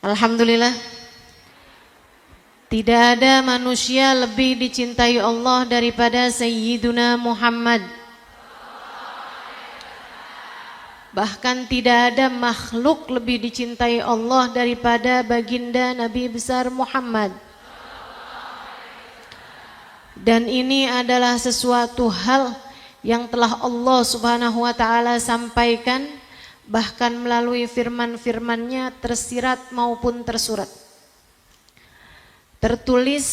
Alhamdulillah, tidak ada manusia lebih dicintai Allah daripada Sayyiduna Muhammad. Bahkan tidak ada makhluk lebih dicintai Allah daripada baginda Nabi besar Muhammad. Dan ini adalah sesuatu hal yang telah Allah Subhanahu wa taala sampaikan, bahkan melalui firman-firman-Nya tersirat maupun tersurat, tertulis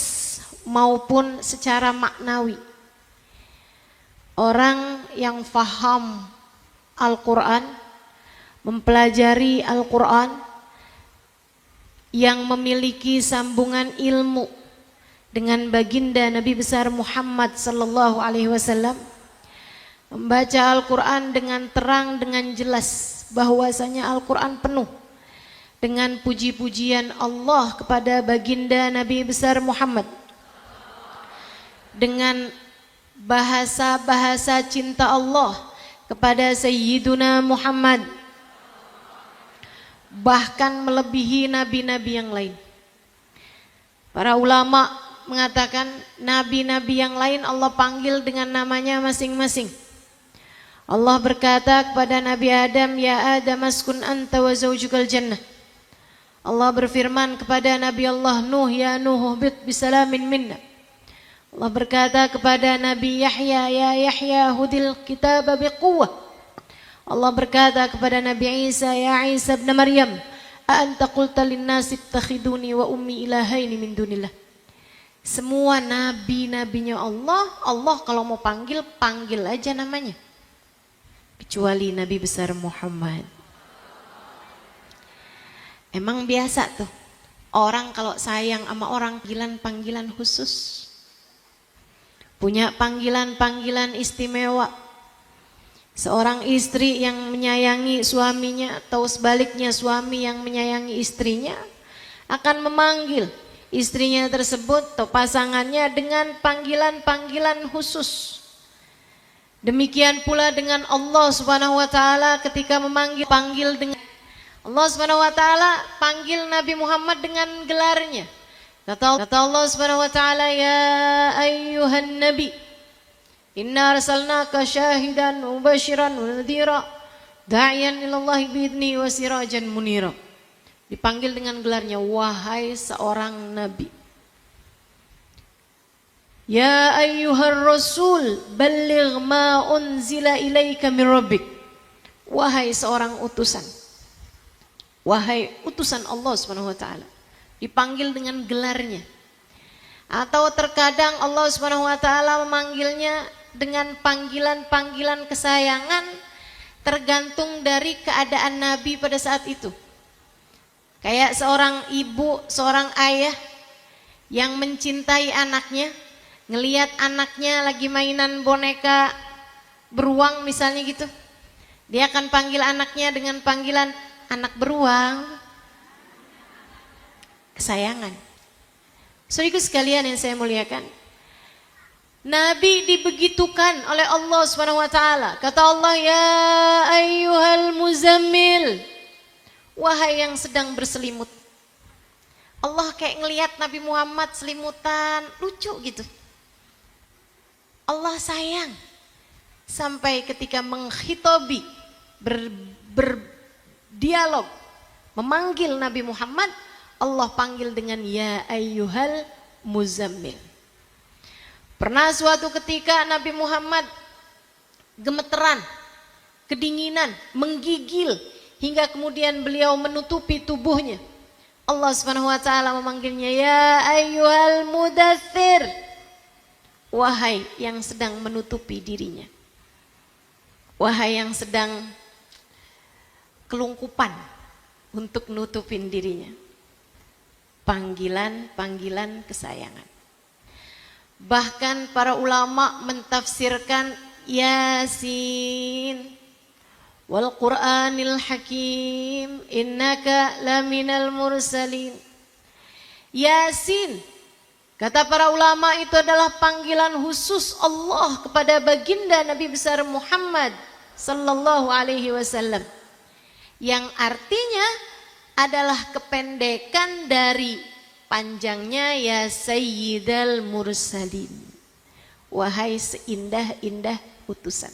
maupun secara maknawi. Orang yang faham Al-Quran, mempelajari Al-Quran, yang memiliki sambungan ilmu dengan baginda Nabi besar Muhammad sallallahu alaihi wasallam, membaca Al-Quran dengan terang, dengan jelas bahwasanya Al-Quran penuh dengan puji-pujian Allah kepada baginda Nabi besar Muhammad, dengan bahasa-bahasa cinta Allah kepada Sayyiduna Muhammad, bahkan melebihi nabi-nabi yang lain. Para ulama mengatakan nabi-nabi yang lain Allah panggil dengan namanya masing-masing. Allah berkata kepada Nabi Adam, "Ya Adam, askun anta wa zawjukal jannah." Allah berfirman kepada Nabi Allah Nuh, "Ya Nuh, uhbit bisalamin minna." Allah berkata kepada Nabi Yahya, "Ya Yahya, hudil kitaba biquwwah." Allah berkata kepada Nabi Isa, "Ya Isa ibn Maryam, a anta qulta linnasi ittakhiduni wa ummi ilahaini min dunillah." Semua nabi-nabinya Allah, Allah kalau mau panggil, panggil aja namanya. Kecuali Nabi besar Muhammad. Emang biasa tuh orang kalau sayang sama orang panggilan khusus, punya panggilan istimewa. Seorang istri yang menyayangi suaminya atau sebaliknya suami yang menyayangi istrinya akan memanggil istrinya tersebut atau pasangannya dengan panggilan khusus. Demikian pula dengan Allah Subhanahu wa taala ketika panggil dengan Allah Subhanahu wa taala panggil Nabi Muhammad dengan gelarnya. Kata Allah Subhanahu wa taala, "Ya ayyuhan nabi, inna arsalnaka syahidan wa mubasyiran wa nadhira, da'iyan ilallahi biidzni wa sirajan munira." Dipanggil dengan gelarnya, wahai seorang nabi. Ya ayyuhar rasul, balligh ma unzila ilaika min rabbik. Wahai seorang utusan, wahai utusan Allah Subhanahu wa taala. Dipanggil dengan gelarnya. Atau terkadang Allah Subhanahu wa taala memanggilnya dengan panggilan-panggilan kesayangan tergantung dari keadaan Nabi pada saat itu. Kayak seorang ibu, seorang ayah yang mencintai anaknya, ngelihat anaknya lagi mainan boneka beruang misalnya gitu. Dia akan panggil anaknya dengan panggilan anak beruang. Kesayangan. Saudaraku sekalian yang saya muliakan, Nabi dibegitukan oleh Allah Subhanahu wa taala. Kata Allah, "Ya ayyuhal muzammil." Wahai yang sedang berselimut. Allah kayak ngelihat Nabi Muhammad selimutan, lucu gitu. Allah sayang. Sampai ketika menghitobi, berdialog, memanggil Nabi Muhammad, Allah panggil dengan ya ayyuhal muzammil. Pernah suatu ketika Nabi Muhammad gemeteran, kedinginan, menggigil hingga kemudian beliau menutupi tubuhnya. Allah Subhanahu wa taala memanggilnya ya ayyuhal mudaththir. Wahai yang sedang menutupi dirinya. Wahai yang sedang kelungkupan untuk nutupin dirinya. Panggilan kesayangan. Bahkan para ulama mentafsirkan Yasin wal Qur'anil Hakim innaka laminal mursalin. Yasin, kata para ulama, itu adalah panggilan khusus Allah kepada baginda Nabi besar Muhammad sallallahu alaihi wasallam, yang artinya adalah kependekan dari panjangnya ya Sayyidal Mursalin. Wahai seindah-indah utusan.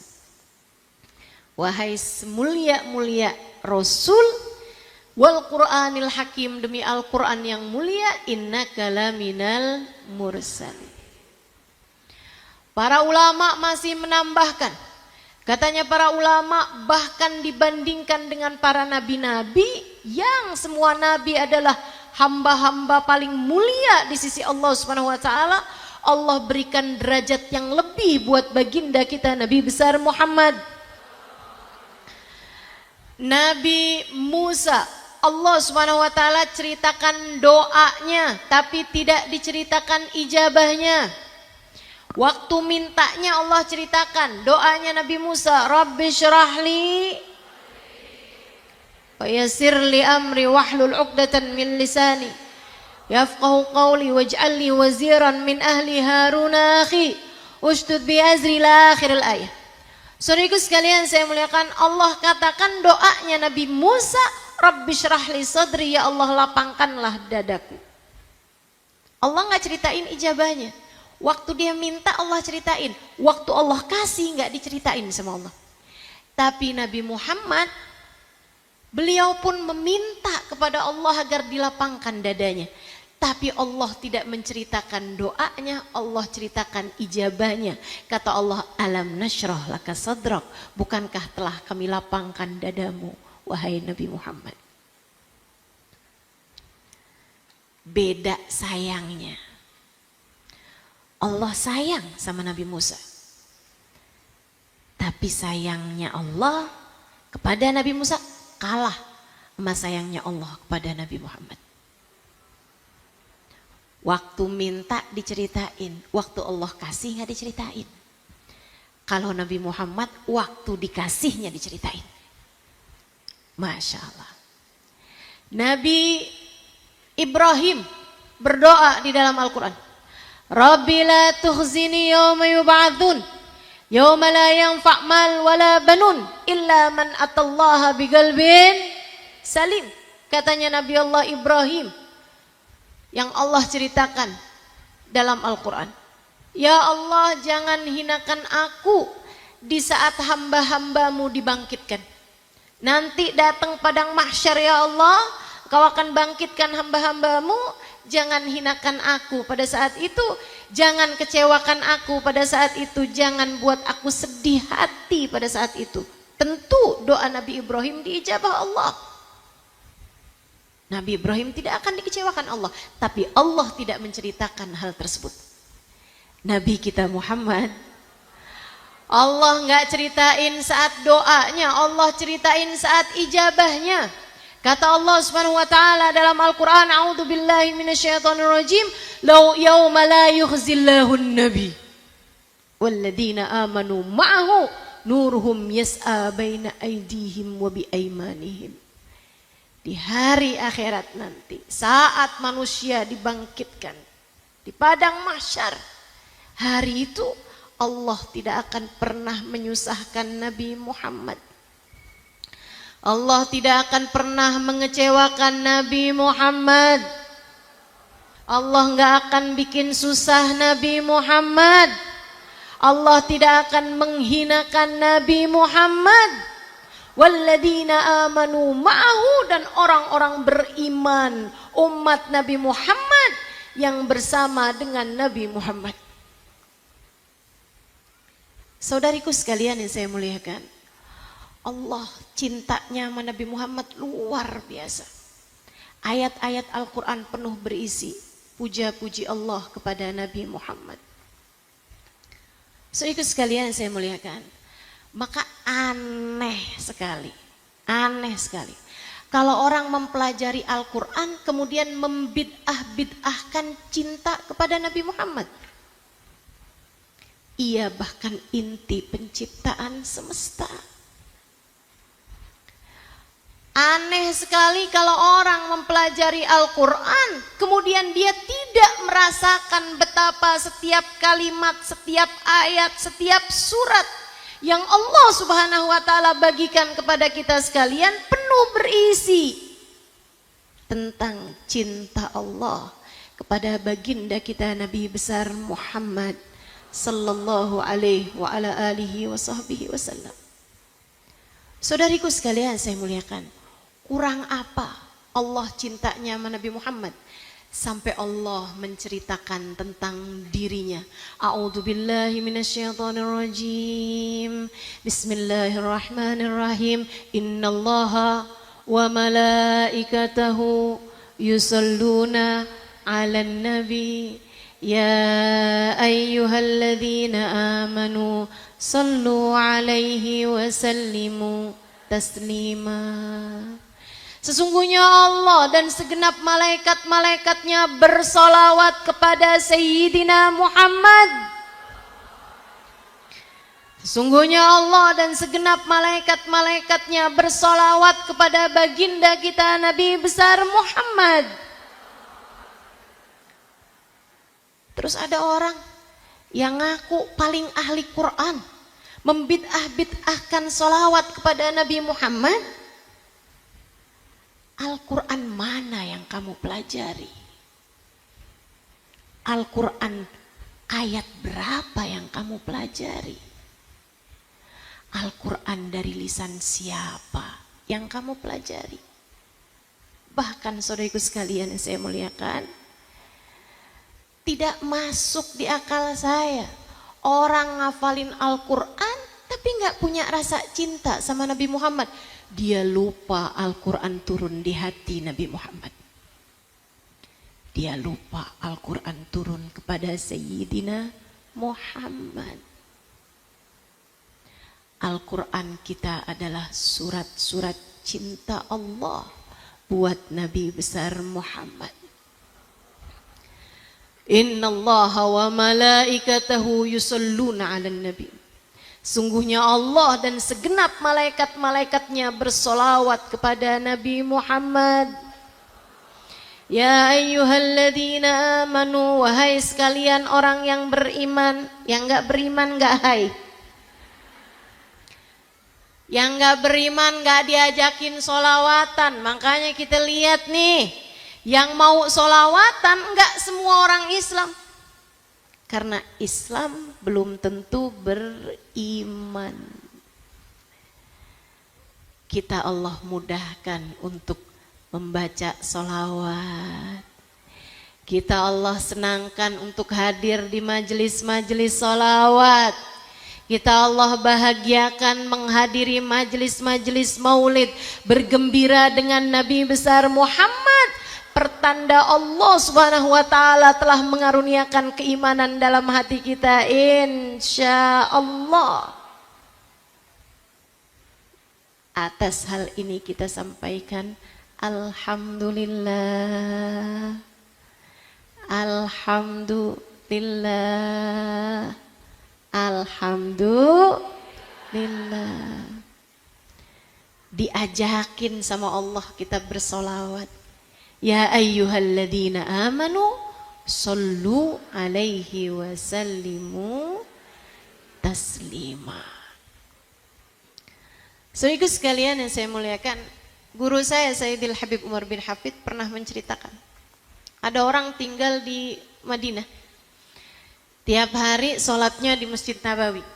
Wahai semulia-mulia Rasul. Wal Qur'anil Hakim, demi Al-Quran yang mulia. Innaka laminal mursalin. Para ulama masih menambahkan. Katanya para ulama bahkan dibandingkan dengan para nabi-nabi. Yang semua nabi adalah hamba-hamba paling mulia di sisi Allah Subhanahu wa taala. Allah berikan derajat yang lebih buat baginda kita Nabi besar Muhammad. Nabi Musa, Allah Subhanahu wa taala ceritakan doanya tapi tidak diceritakan ijabahnya. Waktu mintanya Allah ceritakan doanya Nabi Musa, Rabbi syrahli wa yassir li amri wahlul 'uqdatan min lisani yafqahu qawli waj'alni waziran min ahli Harun akhi ushdud bi azri ila akhiril ayat. Saudaraku sekalian saya muliakan, Allah katakan doanya Nabi Musa, Rabbi syrahli sadri, ya Allah lapangkanlah dadaku. Allah enggak ceritain ijabahnya. Waktu dia minta Allah ceritain, waktu Allah kasih enggak diceritain sama Allah. Tapi Nabi Muhammad, beliau pun meminta kepada Allah agar dilapangkan dadanya. Tapi Allah tidak menceritakan doanya, Allah ceritakan ijabahnya. Kata Allah, alam nashrah laka sadrak, bukankah telah kami lapangkan dadamu, wahai Nabi Muhammad. Beda sayangnya. Allah sayang sama Nabi Musa. Tapi sayangnya Allah kepada Nabi Musa kalah sama sayangnya Allah kepada Nabi Muhammad. Waktu minta diceritain, waktu Allah kasih nggak diceritain. Kalau Nabi Muhammad waktu dikasihnya diceritain. Masya Allah. Nabi Ibrahim berdoa di dalam Al-Quran. Rabbi la tukhzini yawma yub'atsun yawma la yanfa' mal wala banun illa man atallaha biqalbin salim. Katanya Nabi Allah Ibrahim yang Allah ceritakan dalam Al-Quran. Ya Allah, jangan hinakan aku di saat hamba-hambamu dibangkitkan. Nanti datang padang mahsyar ya Allah, kau akan bangkitkan hamba-hambamu. Jangan hinakan aku pada saat itu, jangan kecewakan aku pada saat itu, jangan buat aku sedih hati pada saat itu. Tentu doa Nabi Ibrahim diijabah Allah. Nabi Ibrahim tidak akan dikecewakan Allah, tapi Allah tidak menceritakan hal tersebut. Nabi kita Muhammad, Allah enggak ceritain saat doanya, Allah ceritain saat ijabahnya. Kata Allah Subhanahu wa taala dalam Al-Qur'an, a'udzubillahi minasyaitonirrajim, law yauma la yukhzillahu an-nabi walladzina amanu ma'ahu nuruhum yas'a baina aydihim wa bi aymanihim. Di hari akhirat nanti, saat manusia dibangkitkan di padang mahsyar, hari itu Allah tidak akan pernah menyusahkan Nabi Muhammad. Allah tidak akan pernah mengecewakan Nabi Muhammad. Allah enggak akan bikin susah Nabi Muhammad. Allah tidak akan menghinakan Nabi Muhammad. Walladzina amanu ma'ahu, dan orang-orang beriman umat Nabi Muhammad yang bersama dengan Nabi Muhammad. Saudariku sekalian yang saya muliakan, Allah cintanya sama Nabi Muhammad luar biasa. Ayat-ayat Al-Quran penuh berisi puja-puji Allah kepada Nabi Muhammad. Saudariku sekalian yang saya muliakan, maka aneh sekali kalau orang mempelajari Al-Quran kemudian membid'ah-bid'ahkan cinta kepada Nabi Muhammad. Ia bahkan inti penciptaan semesta. Aneh sekali kalau orang mempelajari Al-Quran kemudian dia tidak merasakan betapa setiap kalimat, setiap ayat, setiap surat yang Allah Subhanahu wa taala bagikan kepada kita sekalian penuh berisi tentang cinta Allah kepada baginda kita Nabi besar Muhammad sallallahu alaihi wa ala alihi wa sahbihi wasallam. Saudariku sekalian saya muliakan, kurang apa Allah cintanya sama Nabi Muhammad sampai Allah menceritakan tentang dirinya. A'udzubillahi minasyaitonirrajim. Bismillahirrahmanirrahim. Innallaha wa malaikatahu yusalluna 'alan nabi ya ayyuhalladzina amanu sallu 'alaihi wa sallimu taslima. Sesungguhnya Allah dan segenap malaikat-malaikatnya bersolawat kepada Sayyidina Muhammad. Sesungguhnya Allah dan segenap malaikat-malaikatnya bersolawat kepada baginda kita Nabi besar Muhammad. Terus ada orang yang ngaku paling ahli Quran, membid'ah-bid'ahkan solawat kepada Nabi Muhammad. Al-Quran mana yang kamu pelajari? Al-Quran ayat berapa yang kamu pelajari? Al-Quran dari lisan siapa yang kamu pelajari? Bahkan saudariku sekalian yang saya muliakan, tidak masuk di akal saya orang ngafalin Al-Quran tapi gak punya rasa cinta sama Nabi Muhammad. Dia lupa Al-Quran turun di hati Nabi Muhammad. Dia lupa Al-Quran turun kepada Sayyidina Muhammad. Al-Quran kita adalah surat-surat cinta Allah buat Nabi besar Muhammad. Innallaha wa malaikatahu yusalluna 'alan nabi. Sungguhnya Allah dan segenap malaikat-malaikatnya bersolawat kepada Nabi Muhammad. Ya ayyuhalladzina amanu, wahai sekalian orang yang beriman. Yang gak beriman gak hai. Yang gak beriman gak diajakin solawatan. Makanya kita lihat nih, yang mau solawatan gak semua orang Islam. Karena Islam belum tentu beriman. Kita Allah mudahkan untuk membaca solawat. Kita Allah senangkan untuk hadir di majelis-majelis solawat. Kita Allah bahagiakan menghadiri majelis-majelis maulid, bergembira dengan Nabi besar Muhammad. Pertanda Allah Subhanahu wa taala telah mengaruniakan keimanan dalam hati kita, insya Allah. Atas hal ini kita sampaikan alhamdulillah. Alhamdulillah. Alhamdulillah. Diajakin sama Allah kita bersolawat. Ya ayyuhalladzina amanu sallu alaihi wa sallimu taslima. Saudaraku sekalian yang saya muliakan, guru saya Sayyidil Habib Umar bin Hafid pernah menceritakan, ada orang tinggal di Madinah, tiap hari sholatnya di Masjid Nabawi,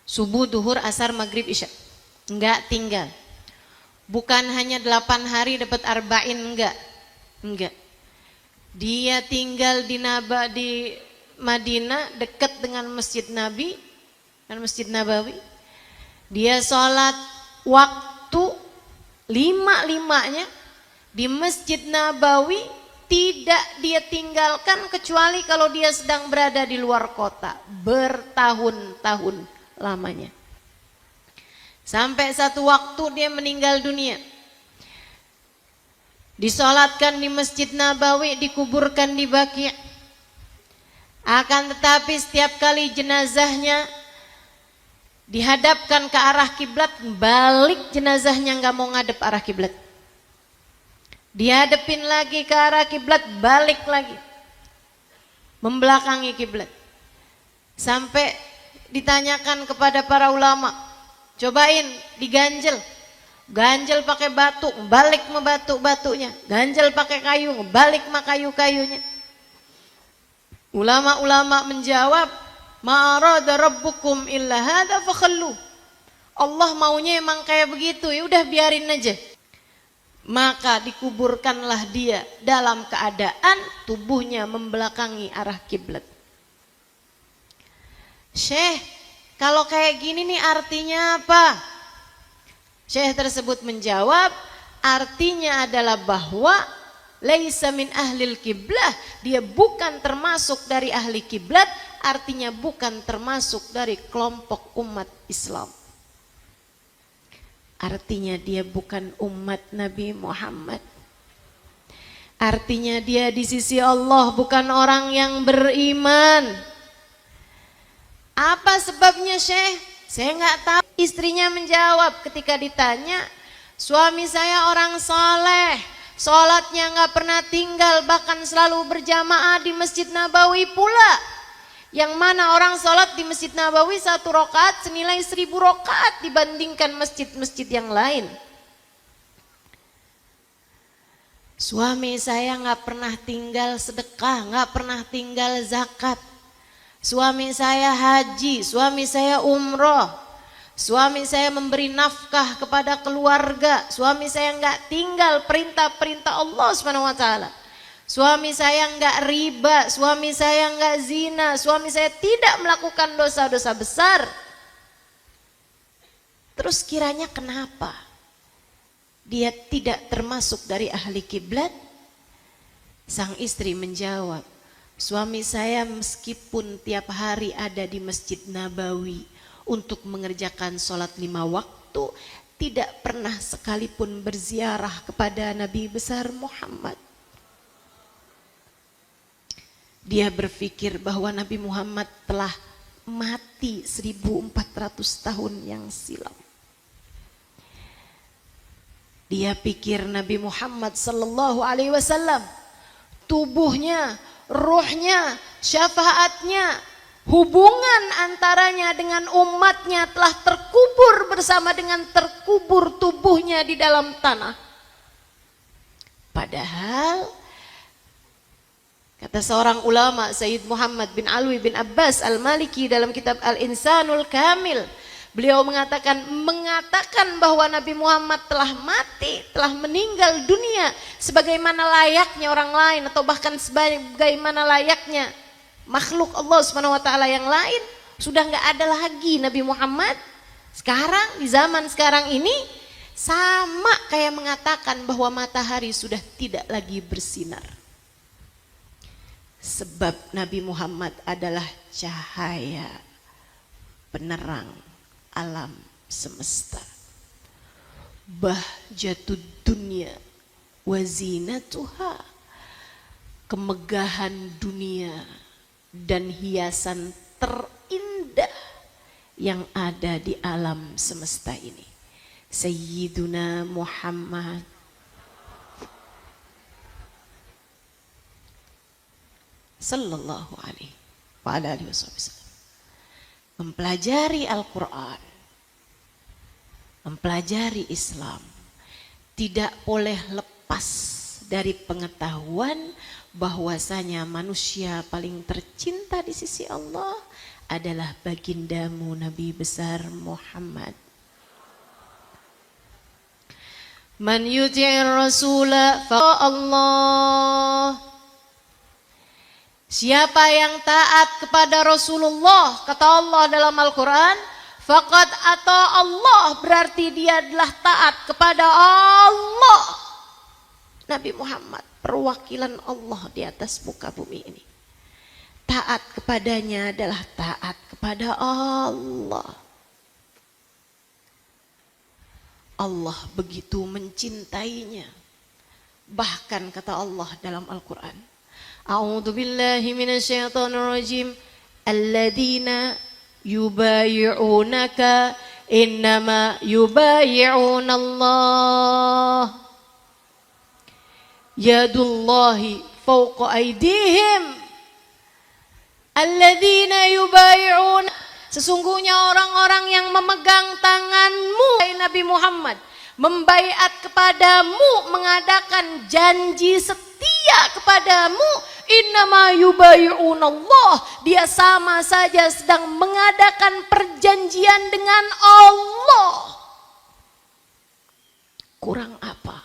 subuh, duhur, asar, maghrib, isya, enggak tinggal. Bukan hanya 8 hari dapat arba'in, enggak. Dia tinggal di Madinah dekat dengan Masjid Nabi dan Masjid Nabawi. Dia sholat waktu 5-5-nya di Masjid Nabawi, tidak dia tinggalkan kecuali kalau dia sedang berada di luar kota, bertahun-tahun lamanya. Sampai satu waktu dia meninggal dunia, disolatkan di Masjid Nabawi, dikuburkan di Baqi'. Akan tetapi setiap kali jenazahnya dihadapkan ke arah kiblat, balik jenazahnya nggak mau ngadep arah kiblat. Dihadapin lagi ke arah kiblat, balik lagi, membelakangi kiblat. Sampai ditanyakan kepada para ulama, cobain diganjel, Ganjel pakai batu, balik sama batu-batunya. Ganjel pakai kayu, balik sama kayu-kayunya. Ulama-ulama menjawab, ma arada rabbukum illa hadza fakhallu. Allah maunya emang kayak begitu, ya udah biarin aja. Maka dikuburkanlah dia dalam keadaan tubuhnya membelakangi arah kiblat. Syekh, kalau kayak gini nih artinya apa? Syekh tersebut menjawab, artinya adalah bahwa laisa min ahlil kiblah, dia bukan termasuk dari ahli kiblat, artinya bukan termasuk dari kelompok umat Islam. Artinya dia bukan umat Nabi Muhammad. Artinya dia di sisi Allah bukan orang yang beriman. Apa sebabnya, Syekh? Saya nggak tahu. Istrinya menjawab ketika ditanya, suami saya orang soleh, sholatnya nggak pernah tinggal, bahkan selalu berjamaah di Masjid Nabawi pula. Yang mana orang sholat di Masjid Nabawi 1 rakaat senilai 1000 rakaat dibandingkan masjid-masjid yang lain. Suami saya nggak pernah tinggal sedekah, nggak pernah tinggal zakat. Suami saya haji, suami saya umroh, suami saya memberi nafkah kepada keluarga, suami saya nggak tinggal perintah-perintah Allah SWT. Suami saya nggak riba, suami saya nggak zina, suami saya tidak melakukan dosa-dosa besar. Terus kiranya kenapa dia tidak termasuk dari ahli kiblat? Sang istri menjawab, suami saya meskipun tiap hari ada di Masjid Nabawi untuk mengerjakan sholat 5 waktu, tidak pernah sekalipun berziarah kepada Nabi besar Muhammad. Dia berpikir bahwa Nabi Muhammad telah mati 1400 tahun yang silam. Dia pikir Nabi Muhammad sallallahu alaihi wasallam, tubuhnya, ruhnya, syafaatnya, hubungan antaranya dengan umatnya telah terkubur bersama dengan terkubur tubuhnya di dalam tanah. Padahal kata seorang ulama, Sayyid Muhammad bin Alwi bin Abbas Al-Maliki dalam kitab Al-Insanul Kamil, beliau mengatakan bahwa Nabi Muhammad telah mati, telah meninggal dunia sebagaimana layaknya orang lain, atau bahkan sebagaimana layaknya makhluk Allah SWT yang lain. Sudah nggak ada lagi Nabi Muhammad. Sekarang, di zaman sekarang ini, sama kayak mengatakan bahwa matahari sudah tidak lagi bersinar. Sebab Nabi Muhammad adalah cahaya penerang alam semesta. Bahjatud dunya wa zinatuha, kemegahan dunia dan hiasan terindah yang ada di alam semesta ini. Sayyiduna Muhammad sallallahu alaihi wa alihi wasallam mempelajari Al-Quran, mempelajari Islam, tidak boleh lepas dari pengetahuan bahwasanya manusia paling tercinta di sisi Allah adalah bagindamu Nabi besar Muhammad. Man yuti'ir rasula fa Allah. Siapa yang taat kepada Rasulullah, kata Allah dalam Al-Quran, faqad ata Allah, berarti dia adalah taat kepada Allah. Nabi Muhammad perwakilan Allah di atas muka bumi ini. Taat kepadanya adalah taat kepada Allah. Allah begitu mencintainya. Bahkan kata Allah dalam Al-Quran, A'udzu billahi minasyaitonir rajim. Alladzina yubayyi'unaka innama yubayyi'unallah. Yadullahi fawqa aydihim. Alladzina yubayyi'un. Sesungguhnya orang-orang yang memegang tanganmu, Nabi Muhammad, membaiat kepadamu, mengadakan janji setia kepadamu, innama yubayi'unallah, dia sama saja sedang mengadakan perjanjian dengan Allah. Kurang apa?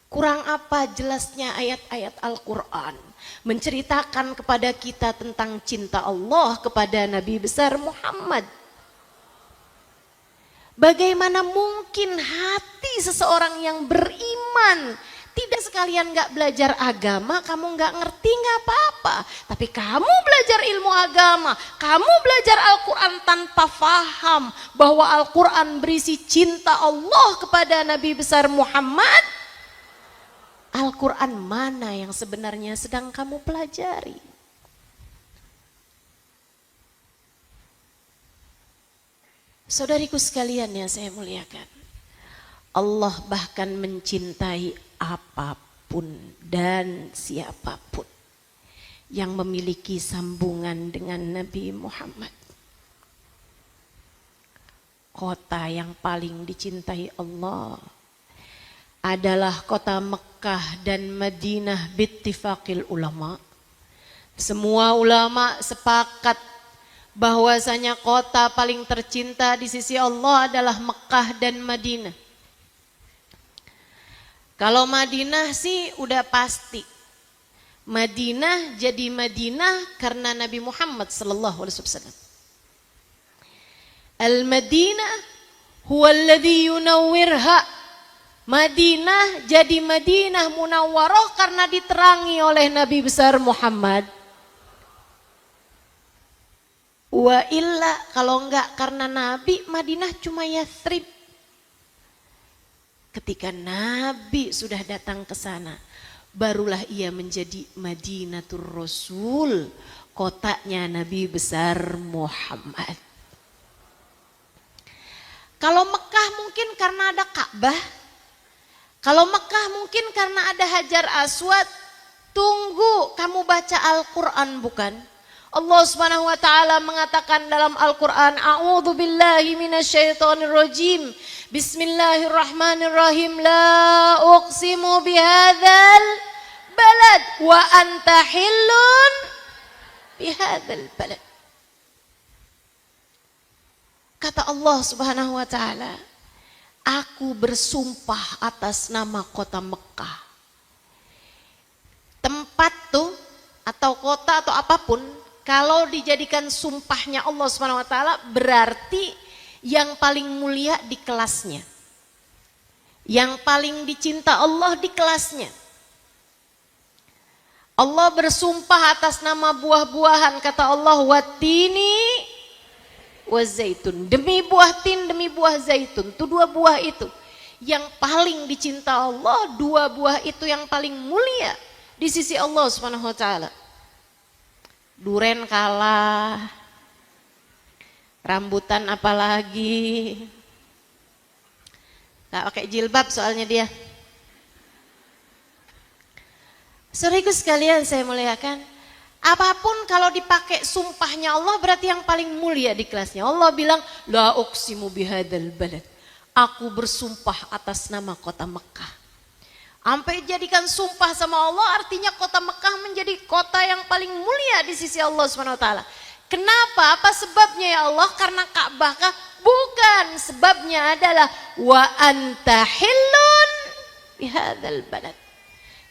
Kurang apa jelasnya ayat-ayat Al-Quran menceritakan kepada kita tentang cinta Allah kepada Nabi besar Muhammad. Bagaimana mungkin hati seseorang yang beriman tidak sekalian gak belajar agama, kamu gak ngerti gak apa-apa. Tapi kamu belajar ilmu agama, kamu belajar Al-Quran tanpa faham bahwa Al-Quran berisi cinta Allah kepada Nabi besar Muhammad. Al-Quran mana yang sebenarnya sedang kamu pelajari? Saudariku sekalian yang saya muliakan, Allah bahkan mencintai apapun dan siapapun yang memiliki sambungan dengan Nabi Muhammad. Kota yang paling dicintai Allah adalah kota Mekah dan Madinah bittifaqil ulama. Semua ulama sepakat bahwasanya kota paling tercinta di sisi Allah adalah Mekah dan Madinah. Kalau Madinah sih udah pasti. Madinah jadi Madinah karena Nabi Muhammad sallallahu alaihi wasallam. Al-Madinah huwa alladhi yunawwirha. Madinah jadi Madinah Munawwarah karena diterangi oleh Nabi besar Muhammad. Wa illa, kalau enggak karena Nabi, Madinah cuma Yathrib. Ketika Nabi sudah datang ke sana, barulah ia menjadi Madinatul Rasul, kotanya Nabi besar Muhammad. Kalau Mekah mungkin karena ada Ka'bah, kalau Mekah mungkin karena ada Hajar Aswad. Tunggu, kamu baca Al-Quran bukan? Allah Subhanahu wa taala mengatakan dalam Al-Qur'an, a'udzu billahi minasyaitonir rajim. Bismillahirrahmanirrahim. La uqsimu bihadzal balad wa anta hillun bihadzal balad. Kata Allah Subhanahu wa taala, aku bersumpah atas nama kota Mekah. Tempat tuh atau kota atau apapun, kalau dijadikan sumpahnya Allah Subhanahu wa taala, berarti yang paling mulia di kelasnya. Yang paling dicinta Allah di kelasnya. Allah bersumpah atas nama buah-buahan, kata Allah, wattini wazaitun. Demi buah tin, demi buah zaitun. Itu dua buah itu yang paling dicinta Allah, dua buah itu yang paling mulia di sisi Allah Subhanahu wa taala. Duren kalah, rambutan apalagi, gak pakai jilbab soalnya dia. Saudaraku sekalian saya muliakan, apapun kalau dipakai sumpahnya Allah berarti yang paling mulia di kelasnya. Allah bilang, la uqsimu bihadzal balad, aku bersumpah atas nama kota Mekah. Sampai jadikan sumpah sama Allah, artinya kota Mekah menjadi kota yang paling mulia di sisi Allah SWT. Kenapa? Apa sebabnya ya Allah? Karena Ka'bah kah? Bukan, sebabnya adalah wa anta hillun bihadzal balad.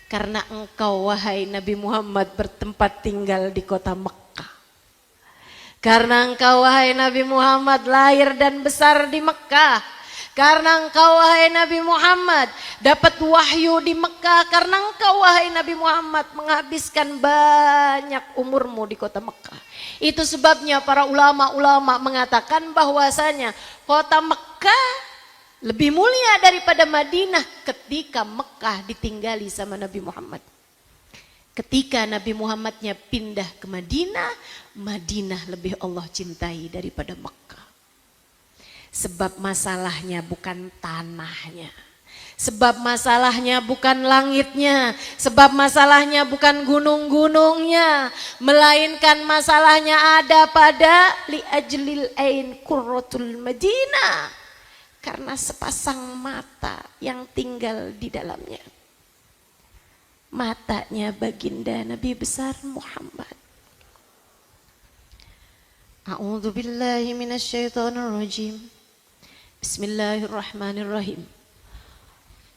Karena engkau wahai Nabi Muhammad bertempat tinggal di kota Mekah. Karena engkau wahai Nabi Muhammad lahir dan besar di Mekah. Karena engkau wahai Nabi Muhammad dapat wahyu di Mekah. Karena engkau wahai Nabi Muhammad menghabiskan banyak umurmu di kota Mekah. Itu sebabnya para ulama-ulama mengatakan bahwasanya kota Mekah lebih mulia daripada Madinah ketika Mekah ditinggali sama Nabi Muhammad. Ketika Nabi Muhammadnya pindah ke Madinah, Madinah lebih Allah cintai daripada Mekah. Sebab masalahnya bukan tanahnya. Sebab masalahnya bukan langitnya. Sebab masalahnya bukan gunung-gunungnya. Melainkan masalahnya ada pada li ajlil ain qurratul Madinah. karena sepasang mata yang tinggal di dalamnya. Matanya baginda Nabi besar Muhammad. A'udzu billahi minasyaitonir rajim. Bismillahirrahmanirrahim.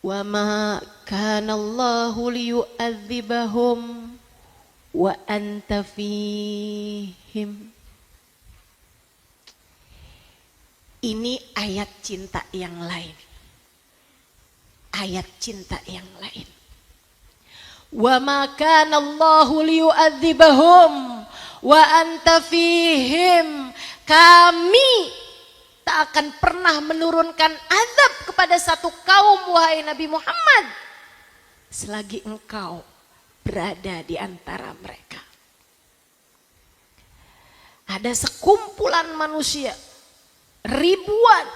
Wa ma kana Allahu liyu'adzibahum wa anta fihim. Ini ayat cinta yang lain. Ayat cinta yang lain. Wa ma kana Allahu liyu'adzibahum wa anta fihim. Kami tak akan pernah menurunkan azab kepada satu kaum, wahai Nabi Muhammad, selagi engkau berada di antara mereka. Ada sekumpulan manusia, ribuan,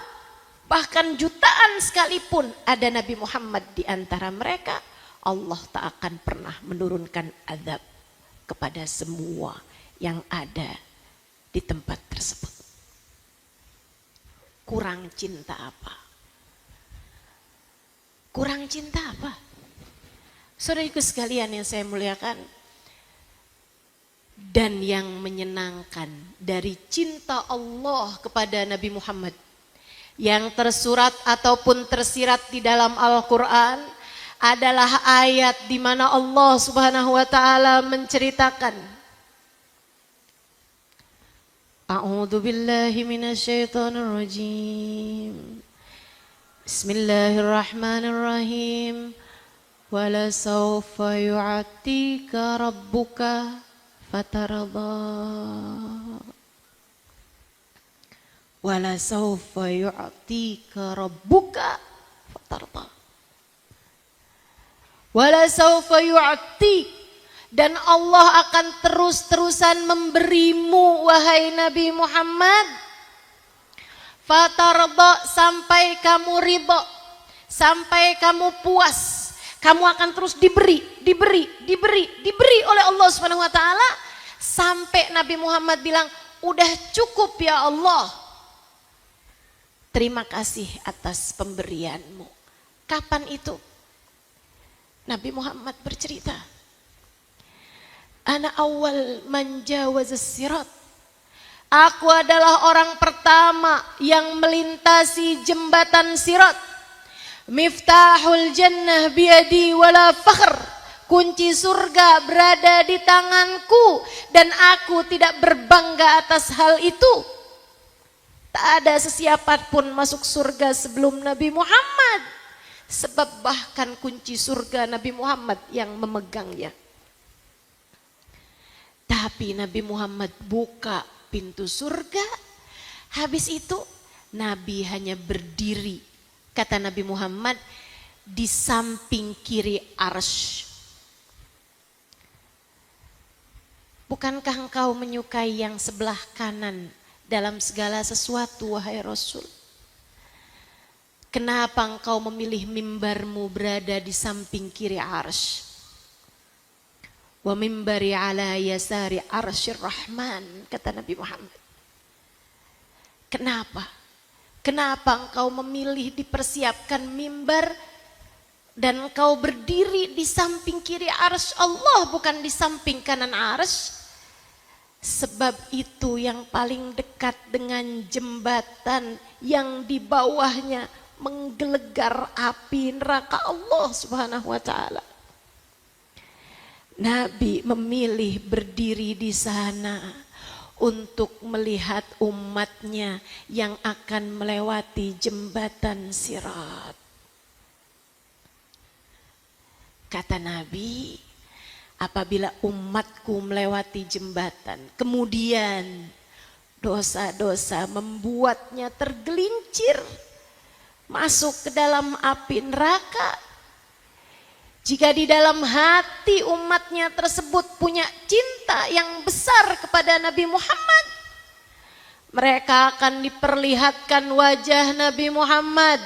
bahkan jutaan sekalipun ada Nabi Muhammad di antara mereka, Allah tak akan pernah menurunkan azab kepada semua yang ada di tempat tersebut. Kurang cinta apa? Kurang cinta apa? Saudaraku sekalian yang saya muliakan, dan yang menyenangkan dari cinta Allah kepada Nabi Muhammad yang tersurat ataupun tersirat di dalam Al-Quran adalah ayat di mana Allah Subhanahu wa taala menceritakan, A'udzu billahi minasyaitonir rajim. Bismillahirrahmanirrahim. Wala sawfa yu'tika rabbuka fatarda. Wala sawfa yu'tika rabbuka fatarda. Wala sawfa yu'tik. Dan Allah akan terus-terusan memberimu, wahai Nabi Muhammad, fatarda, sampai kamu ridha, sampai kamu puas. Kamu akan terus diberi oleh Allah Subhanahu wa taala sampai Nabi Muhammad bilang, "Udah cukup ya Allah. Terima kasih atas pemberianmu." Kapan itu? Nabi Muhammad bercerita, Ana awal manjawaz sirat. Aku adalah orang pertama yang melintasi jembatan sirat. Miftahul jannah biyadi wala fakhr. Kunci surga berada di tanganku dan aku tidak berbangga atas hal itu. Tak ada sesiapa pun masuk surga sebelum Nabi Muhammad. Sebab bahkan kunci surga Nabi Muhammad yang memegangnya. Tapi Nabi Muhammad buka pintu surga. Habis itu Nabi hanya berdiri, kata Nabi Muhammad, di samping kiri arsy. Bukankah engkau menyukai yang sebelah kanan dalam segala sesuatu, wahai Rasul? Kenapa engkau memilih mimbarmu berada di samping kiri arsy? Wa mimbari ala yasari arsyir rahman, kata Nabi Muhammad. Kenapa? Kenapa engkau memilih dipersiapkan mimbar dan engkau berdiri di samping kiri arsy Allah, bukan di samping kanan arsy? Sebab itu yang paling dekat dengan jembatan yang di bawahnya menggelegar api neraka Allah Subhanahu wa taala. Nabi memilih berdiri di sana untuk melihat umatnya yang akan melewati jembatan sirat. Kata Nabi, apabila umatku melewati jembatan, kemudian dosa-dosa membuatnya tergelincir masuk ke dalam api neraka, jika di dalam hati umatnya tersebut punya cinta yang besar kepada Nabi Muhammad, mereka akan diperlihatkan wajah Nabi Muhammad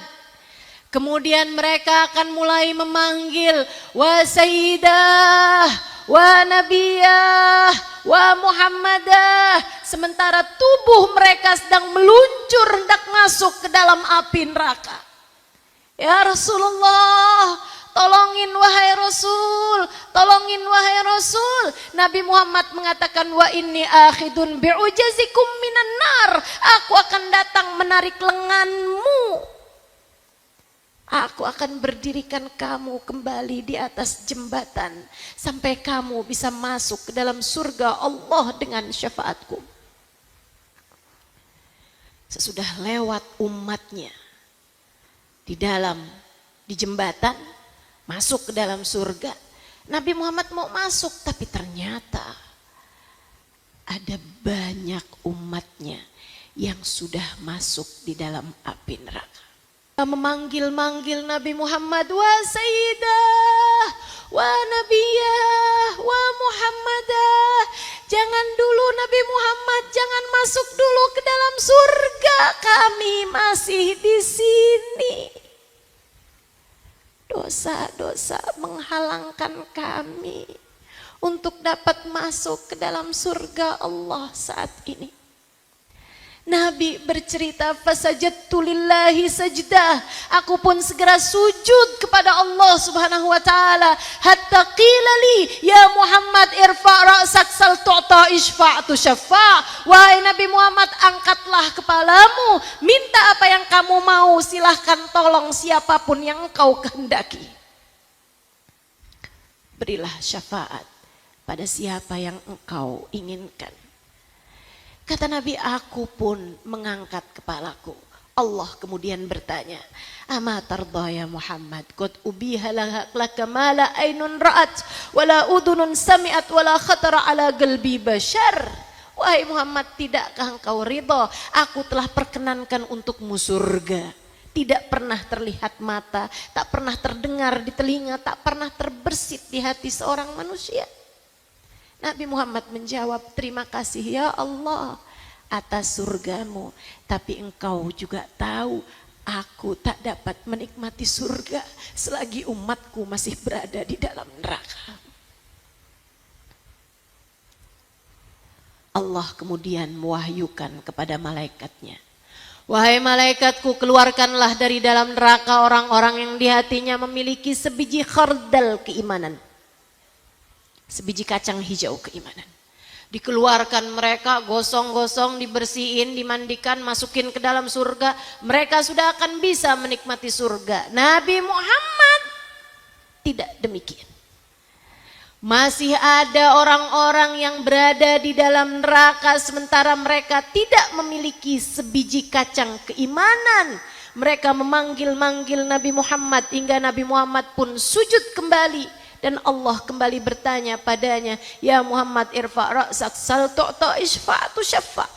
Kemudian mereka akan mulai memanggil wa sayyidah, wa nabiyah, wa muhammadah. Sementara tubuh mereka sedang meluncur hendak masuk ke dalam api neraka. Ya Rasulullah, tolongin wahai Rasul, tolongin wahai Rasul. Nabi Muhammad mengatakan wa inni akhidun bi'ujazikum minan nar. Aku akan datang menarik lenganmu. Aku akan berdirikan kamu kembali di atas jembatan sampai kamu bisa masuk ke dalam surga Allah dengan syafaatku. Sesudah lewat umatnya di jembatan masuk ke dalam surga, Nabi Muhammad mau masuk tapi ternyata ada banyak umatnya yang sudah masuk di dalam api neraka. Memanggil-manggil Nabi Muhammad wa sayyidah, wa nabiyah, wa muhammadah. Jangan dulu Nabi Muhammad, jangan masuk dulu ke dalam surga, kami masih di sini. Dosa-dosa menghalangkan kami untuk dapat masuk ke dalam surga Allah saat ini. Nabi bercerita, fasajadtu lillahi sajdah. Aku pun segera sujud kepada Allah Subhanahu wa taala. Hatta qila li, ya Muhammad irfa ra'sak sal tu'ta isfa'tu syafa'. Wahai Nabi Muhammad, angkatlah kepalamu, minta apa yang kamu mau, silahkan tolong siapapun yang engkau kehendaki. Berilah syafaat pada siapa yang engkau inginkan. Kata Nabi, aku pun mengangkat kepalaku. Allah kemudian bertanya, ama tarda ya Muhammad, qad ubiha laka ma la ainun ra'at wala udhunun sami'at wala khatara ala qalbi bashar. Wahai Muhammad, tidakkah engkau ridha? Aku telah perkenankan untukmu surga. Tidak pernah terlihat mata, tak pernah terdengar di telinga, tak pernah terbersit di hati seorang manusia. Nabi Muhammad menjawab, terima kasih ya Allah atas surgamu. Tapi engkau juga tahu aku tak dapat menikmati surga selagi umatku masih berada di dalam neraka. Allah kemudian mewahyukan kepada malaikatnya, wahai malaikatku, keluarkanlah dari dalam neraka orang-orang yang di hatinya memiliki sebiji khardal keimanan. Sebiji kacang hijau keimanan. Dikeluarkan mereka, gosong-gosong, dibersihin, dimandikan, masukin ke dalam surga. Mereka sudah akan bisa menikmati surga. Nabi Muhammad tidak demikian. Masih ada orang-orang yang berada di dalam neraka sementara mereka tidak memiliki sebiji kacang keimanan. Mereka memanggil-manggil Nabi Muhammad hingga Nabi Muhammad pun sujud kembali. Dan Allah kembali bertanya padanya, ya Muhammad irfa' ra'sak sal tu'ta isfa'tu syafa'.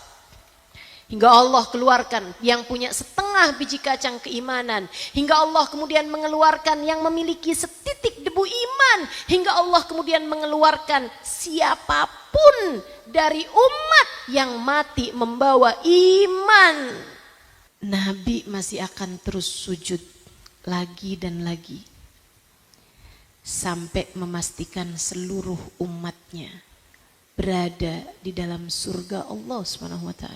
Hingga Allah keluarkan yang punya setengah biji kacang keimanan. Hingga Allah kemudian mengeluarkan yang memiliki setitik debu iman. Hingga Allah kemudian mengeluarkan siapapun dari umat yang mati membawa iman. Nabi masih akan terus sujud lagi dan lagi. Sampai memastikan seluruh umatnya berada di dalam surga Allah SWT.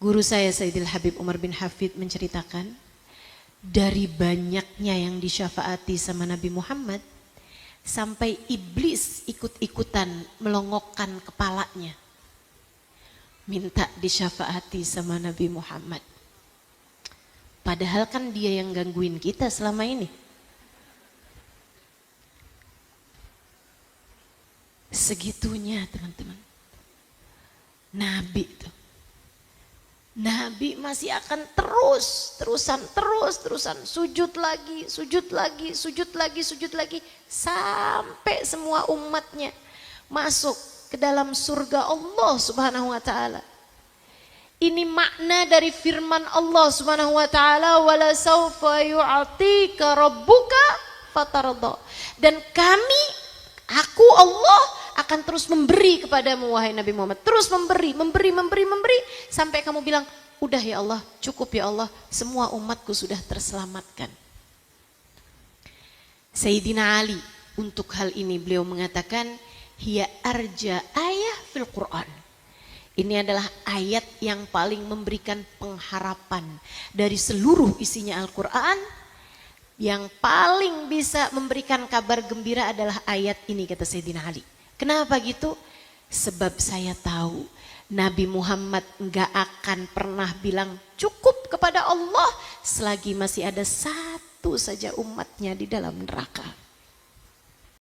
Guru saya Sayyidil Habib Umar bin Hafid menceritakan, dari banyaknya yang disyafaati sama Nabi Muhammad, sampai iblis ikut-ikutan melongokkan kepalanya minta disyafaati sama Nabi Muhammad. Padahal kan dia yang gangguin kita selama ini. Segitunya teman-teman. Nabi itu. Nabi masih akan terusan sujud lagi sampai semua umatnya masuk ke dalam surga Allah Subhanahu wa taala. Ini makna dari firman Allah Subhanahu wa taala, wala saufa yu'tika rabbuka fatarda. Dan aku Allah akan terus memberi kepadamu wahai Nabi Muhammad. Terus memberi sampai kamu bilang, udah ya Allah, cukup ya Allah, semua umatku sudah terselamatkan. Sayyidina Ali untuk hal ini beliau mengatakan, hiya arja ayah fil Quran. Ini adalah ayat yang paling memberikan pengharapan dari seluruh isinya Al-Quran. Yang paling bisa memberikan kabar gembira adalah ayat ini, kata Sayyidina Ali. Kenapa gitu? Sebab saya tahu Nabi Muhammad enggak akan pernah bilang cukup kepada Allah selagi masih ada satu saja umatnya di dalam neraka.